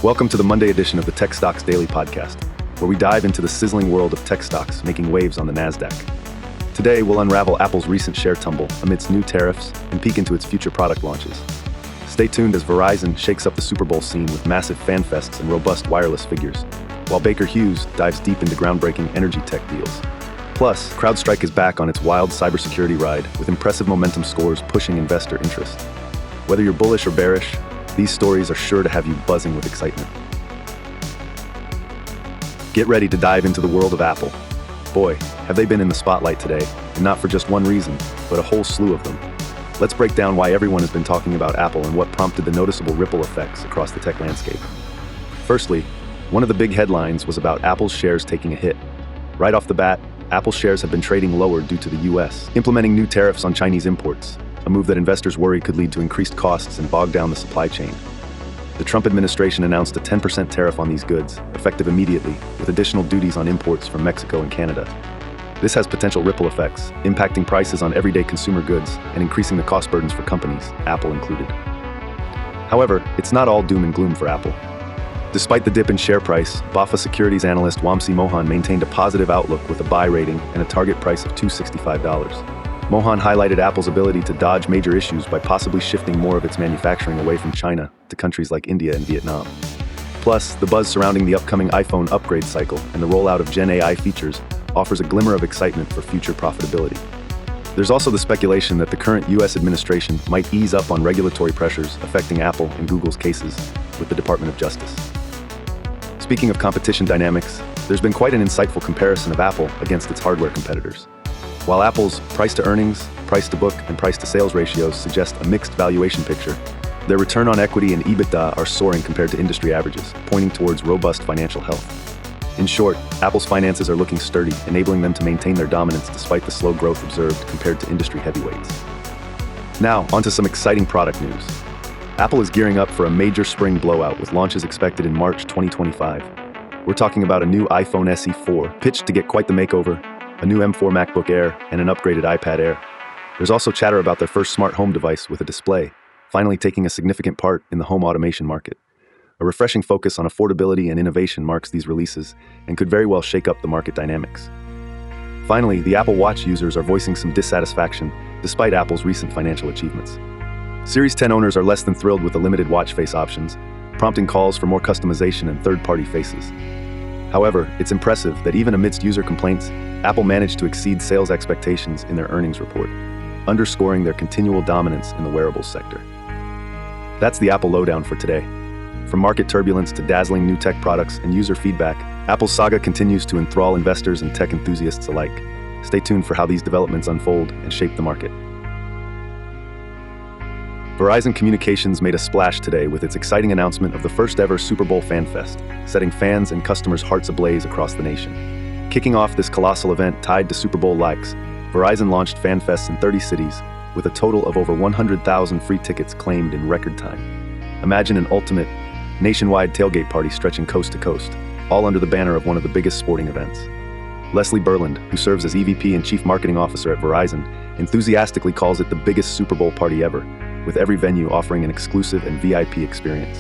Welcome to the Monday edition of the Tech Stocks Daily Podcast, where we dive into the sizzling world of tech stocks making waves on the NASDAQ. Today, we'll unravel Apple's recent share tumble amidst new tariffs and peek into its future product launches. Stay tuned as Verizon shakes up the Super Bowl scene with massive FanFests and robust wireless figures, while Baker Hughes dives deep into groundbreaking energy tech deals. Plus, CrowdStrike is back on its wild cybersecurity ride with impressive momentum scores pushing investor interest. Whether you're bullish or bearish, these stories are sure to have you buzzing with excitement. Get ready to dive into the world of Apple. Boy, have they been in the spotlight today, and not for just one reason, but a whole slew of them. Let's break down why everyone has been talking about Apple and what prompted the noticeable ripple effects across the tech landscape. Firstly, one of the big headlines was about Apple's shares taking a hit. Right off the bat, Apple shares have been trading lower due to the US implementing new tariffs on Chinese imports, a move that investors worry could lead to increased costs and bog down the supply chain. The Trump administration announced a 10% tariff on these goods, effective immediately, with additional duties on imports from Mexico and Canada. This has potential ripple effects, impacting prices on everyday consumer goods and increasing the cost burdens for companies, Apple included. However, it's not all doom and gloom for Apple. Despite the dip in share price, BofA securities analyst Wamsi Mohan maintained a positive outlook with a buy rating and a target price of $265. Mohan highlighted Apple's ability to dodge major issues by possibly shifting more of its manufacturing away from China to countries like India and Vietnam. Plus, the buzz surrounding the upcoming iPhone upgrade cycle and the rollout of Gen AI features offers a glimmer of excitement for future profitability. There's also the speculation that the current US administration might ease up on regulatory pressures affecting Apple and Google's cases with the Department of Justice. Speaking of competition dynamics, there's been quite an insightful comparison of Apple against its hardware competitors. While Apple's price-to-earnings, price-to-book, and price-to-sales ratios suggest a mixed valuation picture, their return on equity and EBITDA are soaring compared to industry averages, pointing towards robust financial health. In short, Apple's finances are looking sturdy, enabling them to maintain their dominance despite the slow growth observed compared to industry heavyweights. Now, onto some exciting product news. Apple is gearing up for a major spring blowout with launches expected in March 2025. We're talking about a new iPhone SE 4, pitched to get quite the makeover, a new M4 MacBook Air, and an upgraded iPad Air. There's also chatter about their first smart home device with a display, finally taking a significant part in the home automation market. A refreshing focus on affordability and innovation marks these releases and could very well shake up the market dynamics. Finally, the Apple Watch users are voicing some dissatisfaction despite Apple's recent financial achievements. Series 10 owners are less than thrilled with the limited watch face options, prompting calls for more customization and third-party faces. However, it's impressive that even amidst user complaints, Apple managed to exceed sales expectations in their earnings report, underscoring their continual dominance in the wearables sector. That's the Apple lowdown for today. From market turbulence to dazzling new tech products and user feedback, Apple's saga continues to enthrall investors and tech enthusiasts alike. Stay tuned for how these developments unfold and shape the market. Verizon Communications made a splash today with its exciting announcement of the first ever Super Bowl FanFest, setting fans and customers' hearts ablaze across the nation. Kicking off this colossal event tied to Super Bowl likes, Verizon launched FanFests in 30 cities, with a total of over 100,000 free tickets claimed in record time. Imagine an ultimate, nationwide tailgate party stretching coast to coast, all under the banner of one of the biggest sporting events. Leslie Berland, who serves as EVP and Chief Marketing Officer at Verizon, enthusiastically calls it the biggest Super Bowl party ever, with every venue offering an exclusive and VIP experience.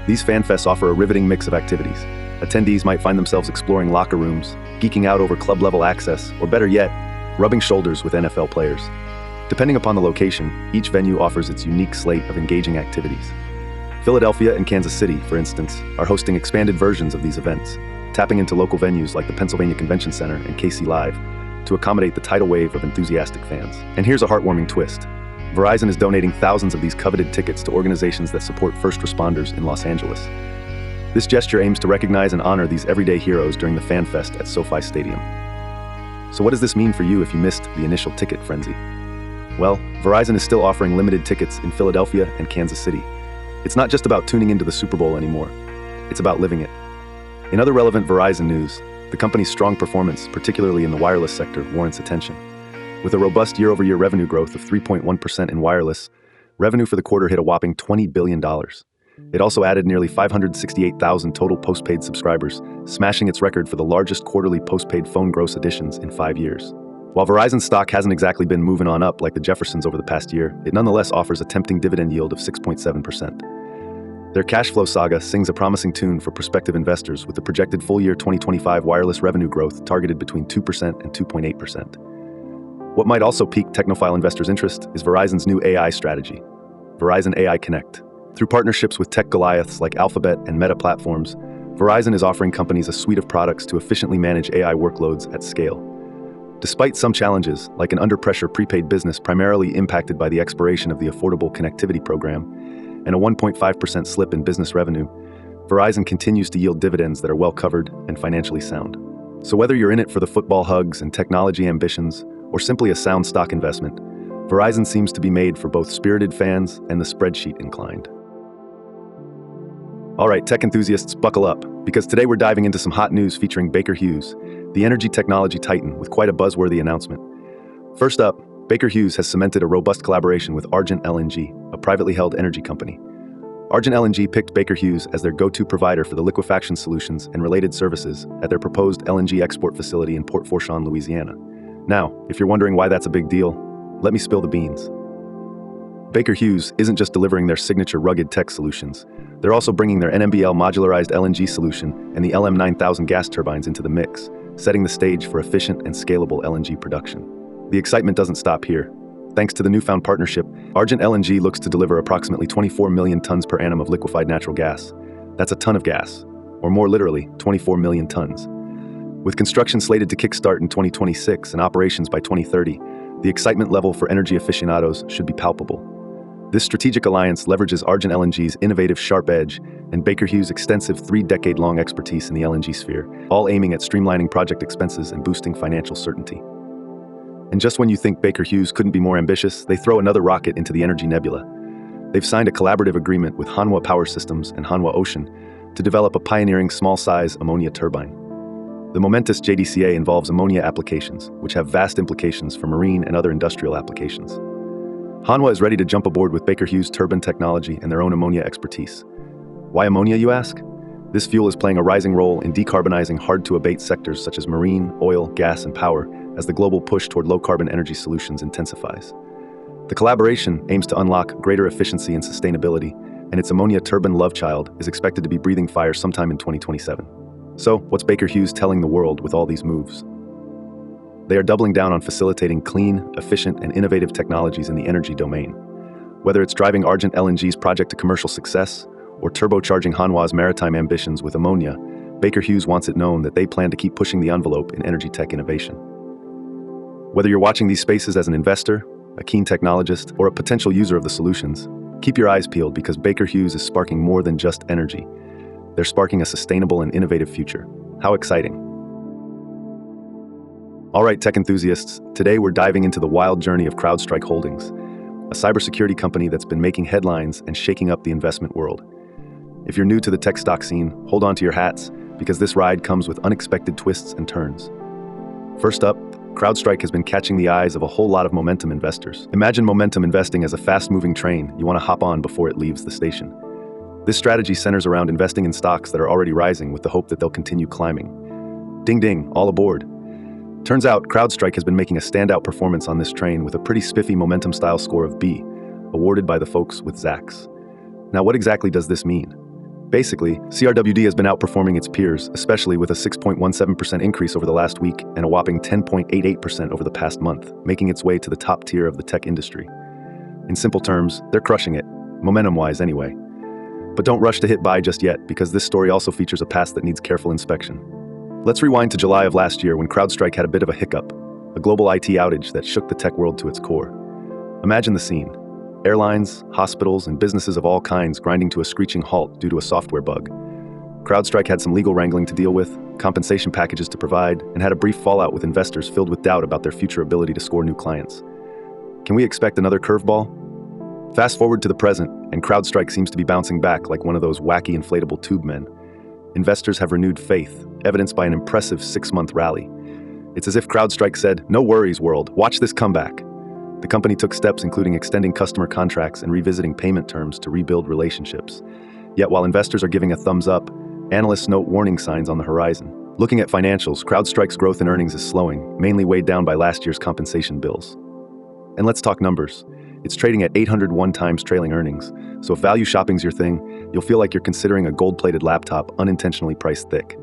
These FanFests offer a riveting mix of activities. Attendees might find themselves exploring locker rooms, geeking out over club-level access, or better yet, rubbing shoulders with NFL players. Depending upon the location, each venue offers its unique slate of engaging activities. Philadelphia and Kansas City, for instance, are hosting expanded versions of these events, tapping into local venues like the Pennsylvania Convention Center and KC Live to accommodate the tidal wave of enthusiastic fans. And here's a heartwarming twist. Verizon is donating thousands of these coveted tickets to organizations that support first responders in Los Angeles. This gesture aims to recognize and honor these everyday heroes during the FanFest at SoFi Stadium. So what does this mean for you if you missed the initial ticket frenzy? Well, Verizon is still offering limited tickets in Philadelphia and Kansas City. It's not just about tuning into the Super Bowl anymore. It's about living it. In other relevant Verizon news, the company's strong performance, particularly in the wireless sector, warrants attention. With a robust year-over-year revenue growth of 3.1% in wireless, revenue for the quarter hit a whopping $20 billion. It also added nearly 568,000 total postpaid subscribers, smashing its record for the largest quarterly postpaid phone gross additions in 5 years. While Verizon stock hasn't exactly been moving on up like the Jeffersons over the past year, it nonetheless offers a tempting dividend yield of 6.7%. Their cash flow saga sings a promising tune for prospective investors with the projected full-year 2025 wireless revenue growth targeted between 2% and 2.8%. What might also pique technophile investors' interest is Verizon's new AI strategy, Verizon AI Connect. Through partnerships with tech Goliaths like Alphabet and Meta platforms, Verizon is offering companies a suite of products to efficiently manage AI workloads at scale. Despite some challenges, like an under-pressure prepaid business primarily impacted by the expiration of the Affordable Connectivity Program and a 1.5% slip in business revenue, Verizon continues to yield dividends that are well-covered and financially sound. So whether you're in it for the football hugs and technology ambitions, or simply a sound stock investment, Verizon seems to be made for both spirited fans and the spreadsheet inclined. All right, tech enthusiasts, buckle up, because today we're diving into some hot news featuring Baker Hughes, the energy technology titan with quite a buzzworthy announcement. First up, Baker Hughes has cemented a robust collaboration with Argent LNG, a privately held energy company. Argent LNG picked Baker Hughes as their go-to provider for the liquefaction solutions and related services at their proposed LNG export facility in Port Fourchon, Louisiana. Now, if you're wondering why that's a big deal, let me spill the beans. Baker Hughes isn't just delivering their signature rugged tech solutions, they're also bringing their NMBL modularized LNG solution and the LM9000 gas turbines into the mix, setting the stage for efficient and scalable LNG production. The excitement doesn't stop here. Thanks to the newfound partnership, Argent LNG looks to deliver approximately 24 million tons per annum of liquefied natural gas. That's a ton of gas, or more literally, 24 million tons. With construction slated to kickstart in 2026 and operations by 2030, the excitement level for energy aficionados should be palpable. This strategic alliance leverages Argent LNG's innovative sharp edge and Baker Hughes' extensive 3-decade-long expertise in the LNG sphere, all aiming at streamlining project expenses and boosting financial certainty. And just when you think Baker Hughes couldn't be more ambitious, they throw another rocket into the energy nebula. They've signed a collaborative agreement with Hanwha Power Systems and Hanwha Ocean to develop a pioneering small-size ammonia turbine. The momentous JDCA involves ammonia applications, which have vast implications for marine and other industrial applications. Hanwha is ready to jump aboard with Baker Hughes turbine technology and their own ammonia expertise. Why ammonia, you ask? This fuel is playing a rising role in decarbonizing hard-to-abate sectors such as marine, oil, gas, and power as the global push toward low-carbon energy solutions intensifies. The collaboration aims to unlock greater efficiency and sustainability, and its ammonia turbine love child is expected to be breathing fire sometime in 2027. So, what's Baker Hughes telling the world with all these moves? They are doubling down on facilitating clean, efficient, and innovative technologies in the energy domain. Whether it's driving Argent LNG's project to commercial success or turbocharging Hanwha's maritime ambitions with ammonia, Baker Hughes wants it known that they plan to keep pushing the envelope in energy tech innovation. Whether you're watching these spaces as an investor, a keen technologist, or a potential user of the solutions, keep your eyes peeled because Baker Hughes is sparking more than just energy. They're sparking a sustainable and innovative future. How exciting! All right, tech enthusiasts, today we're diving into the wild journey of CrowdStrike Holdings, a cybersecurity company that's been making headlines and shaking up the investment world. If you're new to the tech stock scene, hold on to your hats, because this ride comes with unexpected twists and turns. First up, CrowdStrike has been catching the eyes of a whole lot of momentum investors. Imagine momentum investing as a fast-moving train you want to hop on before it leaves the station. This strategy centers around investing in stocks that are already rising with the hope that they'll continue climbing. Ding ding, all aboard. Turns out, CrowdStrike has been making a standout performance on this train with a pretty spiffy momentum-style score of B, awarded by the folks with Zacks. Now, what exactly does this mean? Basically, CRWD has been outperforming its peers, especially with a 6.17% increase over the last week and a whopping 10.88% over the past month, making its way to the top tier of the tech industry. In simple terms, they're crushing it, momentum-wise anyway. But don't rush to hit buy just yet, because this story also features a past that needs careful inspection. Let's rewind to July of last year when CrowdStrike had a bit of a hiccup, a global IT outage that shook the tech world to its core. Imagine the scene. Airlines, hospitals, and businesses of all kinds grinding to a screeching halt due to a software bug. CrowdStrike had some legal wrangling to deal with, compensation packages to provide, and had a brief fallout with investors filled with doubt about their future ability to score new clients. Can we expect another curveball? Fast forward to the present, and CrowdStrike seems to be bouncing back like one of those wacky inflatable tube men. Investors have renewed faith, evidenced by an impressive 6-month rally. It's as if CrowdStrike said, "No worries, world, watch this comeback." The company took steps including extending customer contracts and revisiting payment terms to rebuild relationships. Yet while investors are giving a thumbs up, analysts note warning signs on the horizon. Looking at financials, CrowdStrike's growth in earnings is slowing, mainly weighed down by last year's compensation bills. And let's talk numbers. It's trading at 801 times trailing earnings, so if value shopping's your thing, you'll feel like you're considering a gold-plated laptop unintentionally priced thick.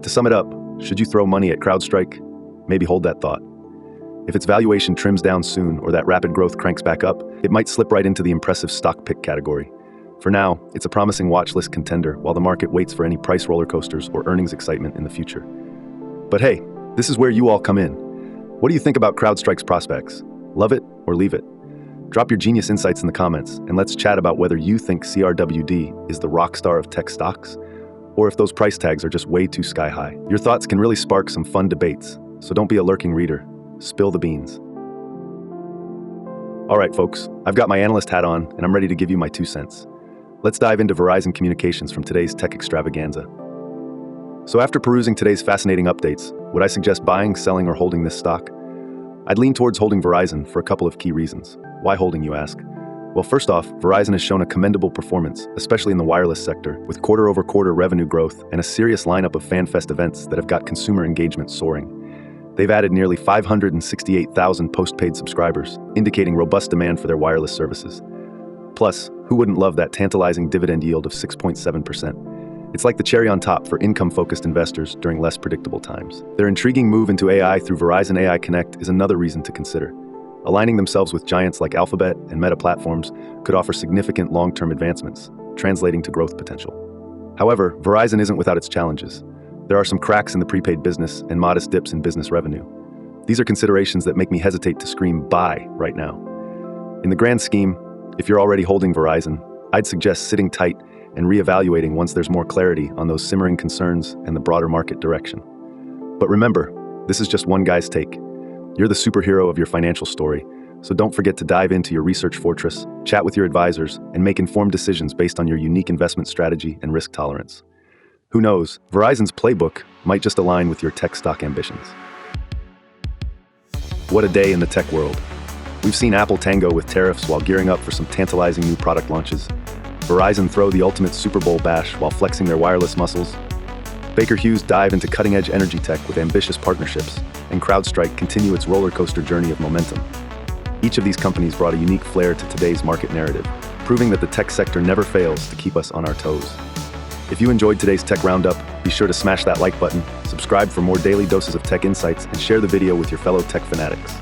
To sum it up, should you throw money at CrowdStrike? Maybe hold that thought. If its valuation trims down soon or that rapid growth cranks back up, it might slip right into the impressive stock pick category. For now, it's a promising watch list contender while the market waits for any price roller coasters or earnings excitement in the future. But hey, this is where you all come in. What do you think about CrowdStrike's prospects? Love it or leave it? Drop your genius insights in the comments, and let's chat about whether you think CRWD is the rock star of tech stocks, or if those price tags are just way too sky high. Your thoughts can really spark some fun debates, so don't be a lurking reader. Spill the beans. All right, folks, I've got my analyst hat on, and I'm ready to give you my 2 cents. Let's dive into Verizon Communications from today's tech extravaganza. So after perusing today's fascinating updates, would I suggest buying, selling, or holding this stock? I'd lean towards holding Verizon for a couple of key reasons. Why holding, you ask? Well, first off, Verizon has shown a commendable performance, especially in the wireless sector, with quarter-over-quarter revenue growth and a serious lineup of FanFest events that have got consumer engagement soaring. They've added nearly 568,000 postpaid subscribers, indicating robust demand for their wireless services. Plus, who wouldn't love that tantalizing dividend yield of 6.7%? It's like the cherry on top for income-focused investors during less predictable times. Their intriguing move into AI through Verizon AI Connect is another reason to consider. Aligning themselves with giants like Alphabet and Meta platforms could offer significant long-term advancements, translating to growth potential. However, Verizon isn't without its challenges. There are some cracks in the prepaid business and modest dips in business revenue. These are considerations that make me hesitate to scream buy right now. In the grand scheme, if you're already holding Verizon, I'd suggest sitting tight and reevaluating once there's more clarity on those simmering concerns and the broader market direction. But remember, this is just one guy's take. You're the superhero of your financial story, so don't forget to dive into your research fortress, chat with your advisors, and make informed decisions based on your unique investment strategy and risk tolerance. Who knows, Verizon's playbook might just align with your tech stock ambitions. What a day in the tech world. We've seen Apple tango with tariffs while gearing up for some tantalizing new product launches. Verizon throw the ultimate Super Bowl bash while flexing their wireless muscles. Baker Hughes dive into cutting-edge energy tech with ambitious partnerships, and CrowdStrike continue its roller coaster journey of momentum. Each of these companies brought a unique flair to today's market narrative, proving that the tech sector never fails to keep us on our toes. If you enjoyed today's tech roundup, be sure to smash that like button, subscribe for more daily doses of tech insights, and share the video with your fellow tech fanatics.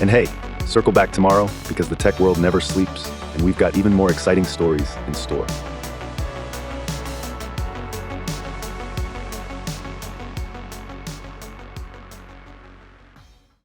And hey, circle back tomorrow because the tech world never sleeps, and we've got even more exciting stories in store.